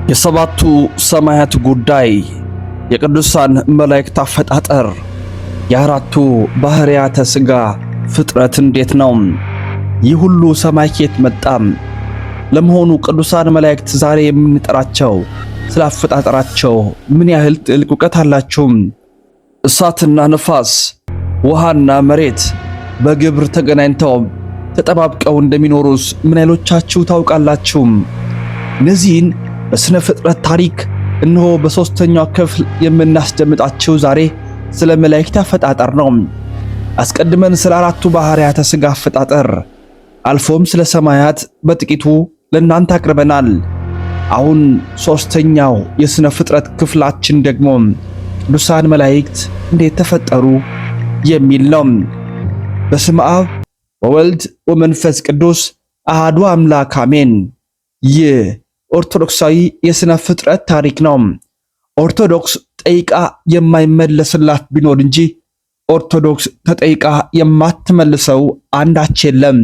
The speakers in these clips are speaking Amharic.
የሰባቱ ሰማያት ጉዳይ፣ የቅዱሳን መላእክት አፈጣጠር፣ የአራቱ ባህሪያተ ሥጋ ፍጥረት እንዴት ነው? ይህ ሁሉ ሰማይ ከየት መጣም? ለመሆኑ ቅዱሳን መላእክት ዛሬ የምንጠራቸው ስለ አፈጣጠራቸው ምን ያህል ጥልቅ ዕውቀት አላቸው? እሳትና ነፋስ፣ ውሃና መሬት በግብር ተገናኝተው ተጠባብቀው እንደሚኖሩስ ምን ያህሎቻችሁ ታውቃላችሁ? እነዚህን በስነ ፍጥረት ታሪክ እነሆ በሶስተኛው ክፍል የምናስደምጣችሁ ዛሬ ስለ መላእክት አፈጣጠር ነው። አስቀድመን ስለ አራቱ ባህሪያተ ሥጋ አፈጣጠር አልፎም ስለ ሰማያት በጥቂቱ ለእናንተ አቅርበናል። አሁን ሶስተኛው የስነ ፍጥረት ክፍላችን ደግሞ ቅዱሳን መላእክት እንዴት ተፈጠሩ የሚል ነው። በስመ አብ ወወልድ ወመንፈስ ቅዱስ አሐዱ አምላክ አሜን። ይህ ኦርቶዶክሳዊ የስነ ፍጥረት ታሪክ ነው። ኦርቶዶክስ ጠይቃ የማይመለስላት ቢኖር እንጂ ኦርቶዶክስ ተጠይቃ የማትመልሰው አንዳች የለም።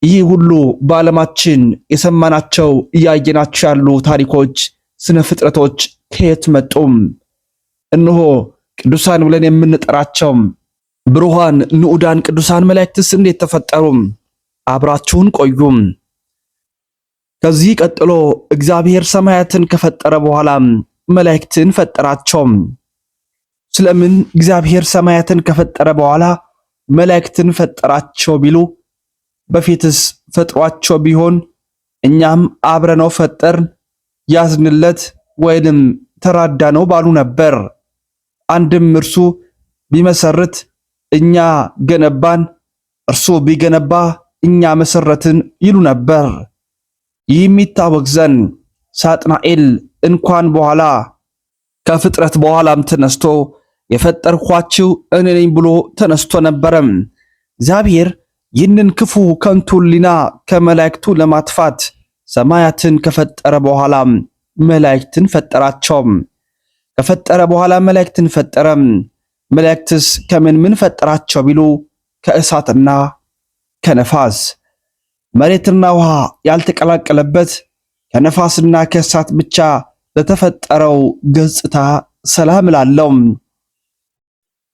ይህ ሁሉ በዓለማችን የሰማናቸው እያየናቸው ያሉ ታሪኮች፣ ስነ ፍጥረቶች ከየት መጡ? እነሆ ቅዱሳን ብለን የምንጠራቸው ብሩሃን ንዑዳን ቅዱሳን መላእክትስ እንዴት ተፈጠሩ? አብራችሁን ቆዩም። ከዚህ ቀጥሎ እግዚአብሔር ሰማያትን ከፈጠረ በኋላ መላእክትን ፈጠራቸው። ስለምን እግዚአብሔር ሰማያትን ከፈጠረ በኋላ መላእክትን ፈጠራቸው ቢሉ በፊትስ ፈጥሯቸው ቢሆን እኛም አብረነው ፈጠርን፣ ያዝንለት ወይንም ተራዳነው ባሉ ነበር። አንድም እርሱ ቢመሰርት እኛ ገነባን፣ እርሱ ቢገነባ እኛ መሰረትን ይሉ ነበር። ይህ የሚታወቅ ዘንድ ሳጥናኤል እንኳን በኋላ ከፍጥረት በኋላም ተነስቶ የፈጠርኳችሁ እኔ ነኝ ብሎ ተነስቶ ነበረም። እግዚአብሔር ይህንን ክፉ ከንቱ ሕሊና ከመላእክቱ ለማጥፋት ሰማያትን ከፈጠረ በኋላ መላእክትን ፈጠራቸው። ከፈጠረ በኋላ መላእክትን ፈጠረም። መላእክትስ ከምን ፈጠራቸው ቢሉ ከእሳትና ከነፋስ፣ መሬትና ውሃ ያልተቀላቀለበት ከነፋስና ከእሳት ብቻ ለተፈጠረው ገጽታ ሰላም እላለሁ።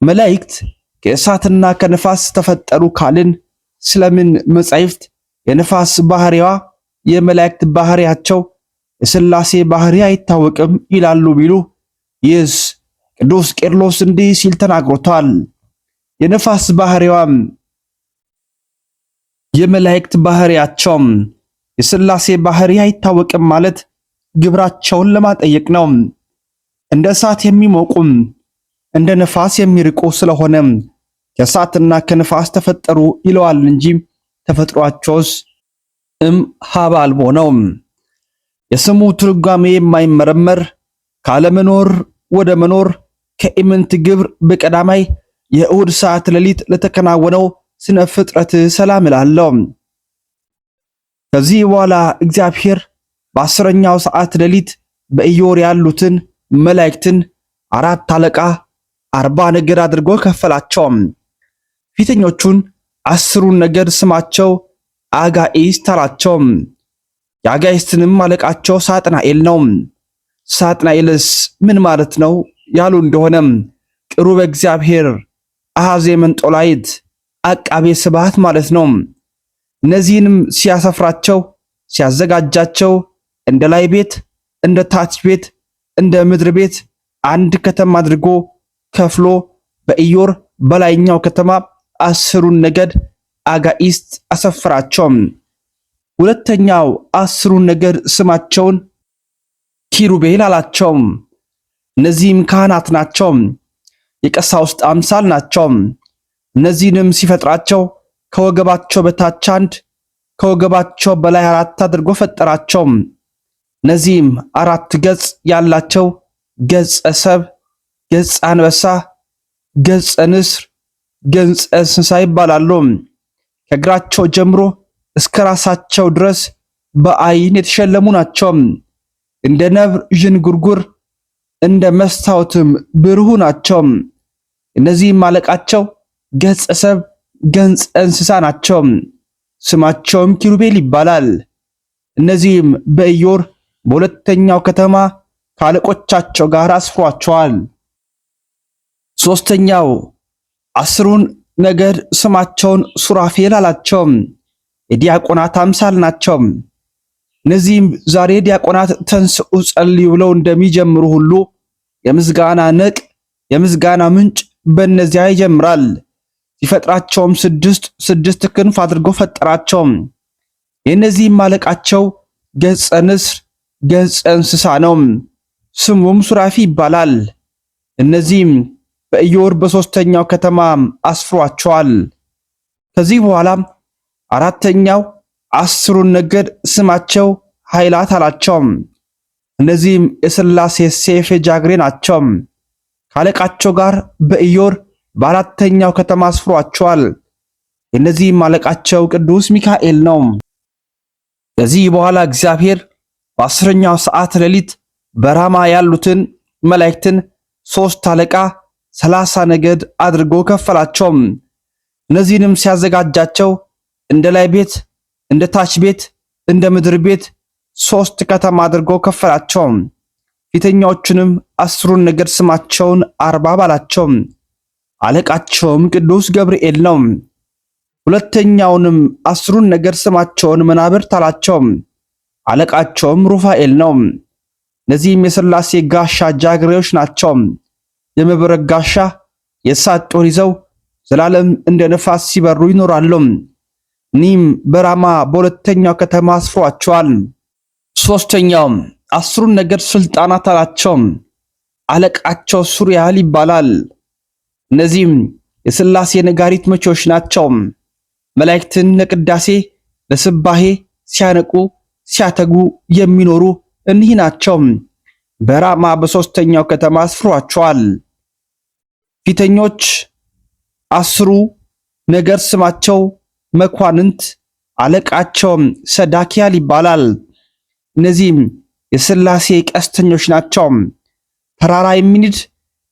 መላእክት ከእሳትና ከነፋስ ተፈጠሩ ካልን ስለምን መጻሕፍት የነፋስ ባህሪዋ የመላእክት ባህሪያቸው የሥላሴ ባህሪ አይታወቅም ይላሉ ቢሉ ይህስ ቅዱስ ቄርሎስ እንዲህ ሲል ተናግሮታል። የነፋስ ባህሪዋም የመላእክት ባህሪያቸው የሥላሴ ባህሪ አይታወቅም ማለት ግብራቸውን ለማጠየቅ ነው። እንደ እሳት የሚሞቁም እንደ ነፋስ የሚርቁ ስለሆነ ከእሳትና ከነፋስ ተፈጠሩ ይለዋል እንጂ ተፈጥሯቸውስ ሀብ አልቦ ነው። የስሙ ትርጓሜ የማይመረመር ካለመኖር ወደ መኖር ከኢምንት ግብር በቀዳማይ የእሁድ ሰዓት ሌሊት ለተከናወነው ስነ ፍጥረት ሰላም እላለሁ። ከዚህ በኋላ እግዚአብሔር በ10ኛው ሰዓት ሌሊት በኢዮር ያሉትን መላእክትን 4 አለቃ 40 ነገድ አድርጎ ከፈላቸው። ፊተኞቹን 10ሩን ነገድ ስማቸው አጋኢስት አላቸው። የአጋኢስትንም አለቃቸው ሳጥናኤል ነው። ሳጥናኤልስ ምን ማለት ነው ያሉ እንደሆነ ቅሩበ እግዚአብሔር፣ አሐዜ መንጦላይት፣ አቃቤ ስብሐት ማለት ነው። እነዚህንም ሲያሰፍራቸው ሲያዘጋጃቸው እንደ ላይ ቤት፣ እንደ ታች ቤት፣ እንደ ምድር ቤት አንድ ከተማ አድርጎ ከፍሎ በኢዮር በላይኛው ከተማ 10ሩን ነገድ አጋኢስት አሰፈራቸው። ሁለተኛው 10ሩን ነገድ ስማቸውን ኪሩቤል አላቸው። እነዚህም ካህናት ናቸው፣ የቀሳውስት አምሳል ናቸው። እነዚህንም ሲፈጥራቸው ከወገባቸው በታች 1 ከወገባቸው በላይ 4 አድርጎ ፈጠራቸው። እነዚህም 4 ገጽ ያላቸው ገጸ ሰብ፣ ገጸ አንበሳ፣ ገጸ ንስር፣ ገጸ እንስሳ ይባላሉ። ከእግራቸው ጀምሮ እስከ ራሳቸው ድረስ በአይን የተሸለሙ ናቸው። እንደ ነብር ዥንጉርጉር እንደ መስታወትም ብሩህ ናቸው። እነዚህም አለቃቸው ገጸ ሰብ፣ ገጸ እንስሳ ናቸው። ስማቸውም ኪሩቤል ይባላል። እነዚህም በኢዮር በሁለተኛው ከተማ ካለቆቻቸው ጋር አስፍሯቸዋል። ሶስተኛው 10ሩን ነገድ ስማቸውን ሱራፌል አላቸው። የዲያቆናት አምሳል ናቸው። እነዚህም ዛሬ ዲያቆናት ተንስኡ ጸልዩ ብለው እንደሚጀምሩ ሁሉ የምስጋና ነቅ የምስጋና ምንጭ በእነዚያ ይጀምራል። ሲፈጥራቸውም ስድስት ክንፍ አድርጎ ፈጠራቸው። የእነዚህም አለቃቸው ገጸ ንስር ገጸ እንስሳ ነው። ስሙም ሱራፊ ይባላል። እነዚህም በኢዮር በሶስተኛው ከተማ አስፍሯቸዋል። ከዚህ በኋላ አራተኛው 10ሩን ነገድ ስማቸው ኃይላት አላቸው። እነዚህም የሥላሴ ሰይፍ ጃግሬ ናቸው። ካለቃቸው ጋር በኢዮር በአራተኛው ከተማ አስፍሯቸዋል። የእነዚህም አለቃቸው ቅዱስ ሚካኤል ነው። ከዚህ በኋላ እግዚአብሔር በ10ኛው ሰዓት ሌሊት በራማ ያሉትን መላእክትን 3 አለቃ 30 ነገድ አድርጎ ከፈላቸው። እነዚህንም ሲያዘጋጃቸው እንደ ላይ ቤት፣ እንደ ታች ቤት፣ እንደ ምድር ቤት 3 ከተማ አድርጎ ከፈላቸው። ፊተኛዎቹንም 10ሩን ነገድ ስማቸውን አርባብ አላቸው። አለቃቸውም ቅዱስ ገብርኤል ነው። ሁለተኛውንም 10ሩን ነገድ ስማቸውን መናብርት አላቸው። አለቃቸውም ሩፋኤል ነው። እነዚህም የሥላሴ ጋሻ ጃግሬዎች ናቸው። የመብረቅ ጋሻ የእሳት ጦር ይዘው ዘላለም እንደ ነፋስ ሲበሩ ይኖራሉ። እኒህም በራማ በሁለተኛው ከተማ አስፍሯቸዋል። ሶስተኛው 10ሩን ነገድ ሥልጣናት አላቸው። አለቃቸው ሱሪያል ይባላል። እነዚህም የሥላሴ ነጋሪት መቺዎች ናቸው። መላእክትን ለቅዳሴ ለስባሄ ሲያነቁ ሲያተጉ የሚኖሩ እኒህ ናቸው። በራማ በሶስተኛው ከተማ አስፍሯቸዋል። ፊተኞች 10ሩ ነገድ ስማቸው መኳንንት አለቃቸው ሰዳኪያል ይባላል። እነዚህም የሥላሴ ቀስተኞች ናቸው። ተራራ የሚንድ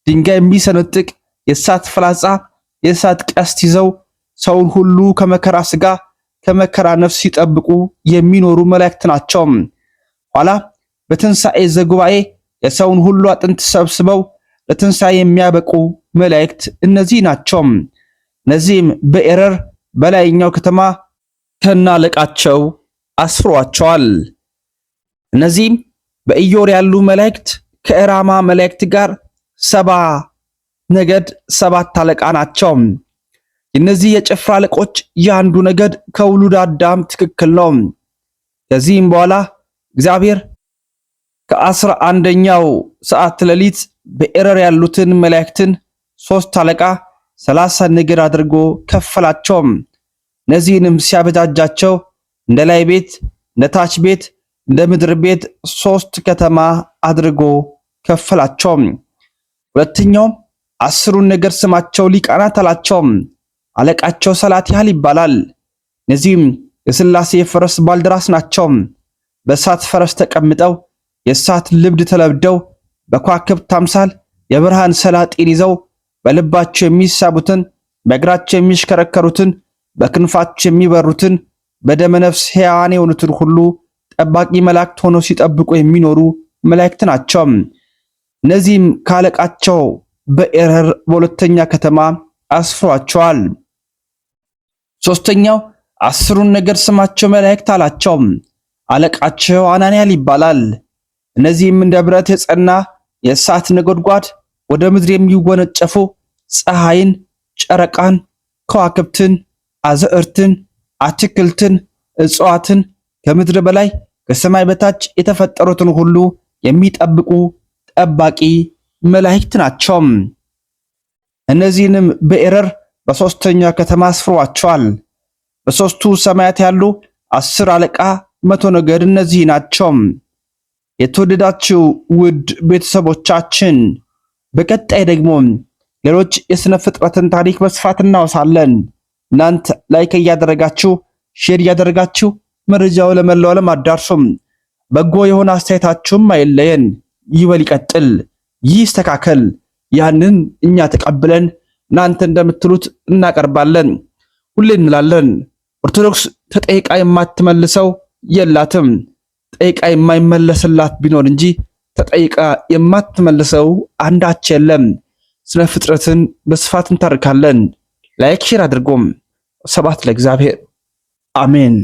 ድንጋይ የሚሰነጥቅ የእሳት ፍላጻ የእሳት ቀስት ይዘው ሰውን ሁሉ ከመከራ ሥጋ ከመከራ ነፍስ ሲጠብቁ የሚኖሩ መላእክት ናቸው። ኋላ በትንሣኤ ዘጉባኤ የሰውን ሁሉ አጥንት ሰብስበው ለትንሣኤ የሚያበቁ መላእክት እነዚህ ናቸው። እነዚህም በኤረር በላይኛው ከተማ ከናለቃቸው አስፍሯቸዋል። እነዚህም በኢዮር ያሉ መላእክት ከራማ መላእክት ጋር 70 ነገድ 7 አለቃ ናቸው። እነዚህ የጭፍራ አለቆች የአንዱ ነገድ ከውሉድ አዳም ትክክል ነው። ከዚህም በኋላ እግዚአብሔር ከ11ኛው ሰዓት ሌሊት በኤረር ያሉትን መላእክትን 3 አለቃ 30 ነገድ አድርጎ ከፈላቸው። እነዚህንም ሲያበጃጃቸው እንደ ላይ ቤት፣ እንደ ታች ቤት፣ እንደ ምድር ቤት 3 ከተማ አድርጎ ከፈላቸው። ሁለተኛው 10ሩን ነገድ ስማቸው ሊቃናት አላቸው። አለቃቸው ሰላትያል ይባላል። እነዚህም የሥላሴ ፈረስ ባልደራስ ናቸው። በእሳት ፈረስ ተቀምጠው የእሳት ልብድ ተለብደው በከዋክብት አምሳል የብርሃን ሰላጤን ይዘው በልባቸው የሚሳቡትን በእግራቸው የሚሽከረከሩትን በክንፋቸው የሚበሩትን በደመ ነፍስ ሕያዋን የሆኑትን ሁሉ ጠባቂ መላእክት ሆነው ሲጠብቁ የሚኖሩ መላእክት ናቸው። እነዚህም ካለቃቸው በኤረር በሁለተኛ ከተማ አስፍሯቸዋል። ሶስተኛው 10ሩን ነገድ ስማቸው መላእክት አላቸው። አለቃቸው አናንያል ይባላል። እነዚህም እንደ ብረት የጸና የእሳት ነጎድጓድ ወደ ምድር የሚወነጨፉ ፀሐይን፣ ጨረቃን፣ ከዋክብትን፣ አዝዕርትን፣ አትክልትን፣ እጽዋትን ከምድር በላይ ከሰማይ በታች የተፈጠሩትን ሁሉ የሚጠብቁ ጠባቂ መላእክት ናቸው። እነዚህንም በኤረር በሶስተኛ ከተማ አስፍሯቸዋል። በሶስቱ ሰማያት ያሉ 10 አለቃ 100 ነገድ እነዚህ ናቸው። የተወደዳችሁ ውድ ቤተሰቦቻችን በቀጣይ ደግሞ ሌሎች የሥነ ፍጥረትን ታሪክ በስፋት እናወሳለን። እናንተ ላይክ እያደረጋችሁ ሼር እያደረጋችሁ መረጃው ለመላው ዓለም አዳርሱም። በጎ የሆነ አስተያየታችሁም አይለየን። ይበል ይቀጥል፣ ይስተካከል። ያንን እኛ ተቀብለን እናንተ እንደምትሉት እናቀርባለን። ሁሌ እንላለን ኦርቶዶክስ ተጠይቃ የማትመልሰው የላትም። ጠይቃ የማይመለስላት ቢኖር እንጂ ተጠይቃ የማትመልሰው አንዳች የለም። ስነ ፍጥረትን በስፋት እንተርካለን። ላይክ ሼር አድርጎም። ስብሐት ለእግዚአብሔር አሜን።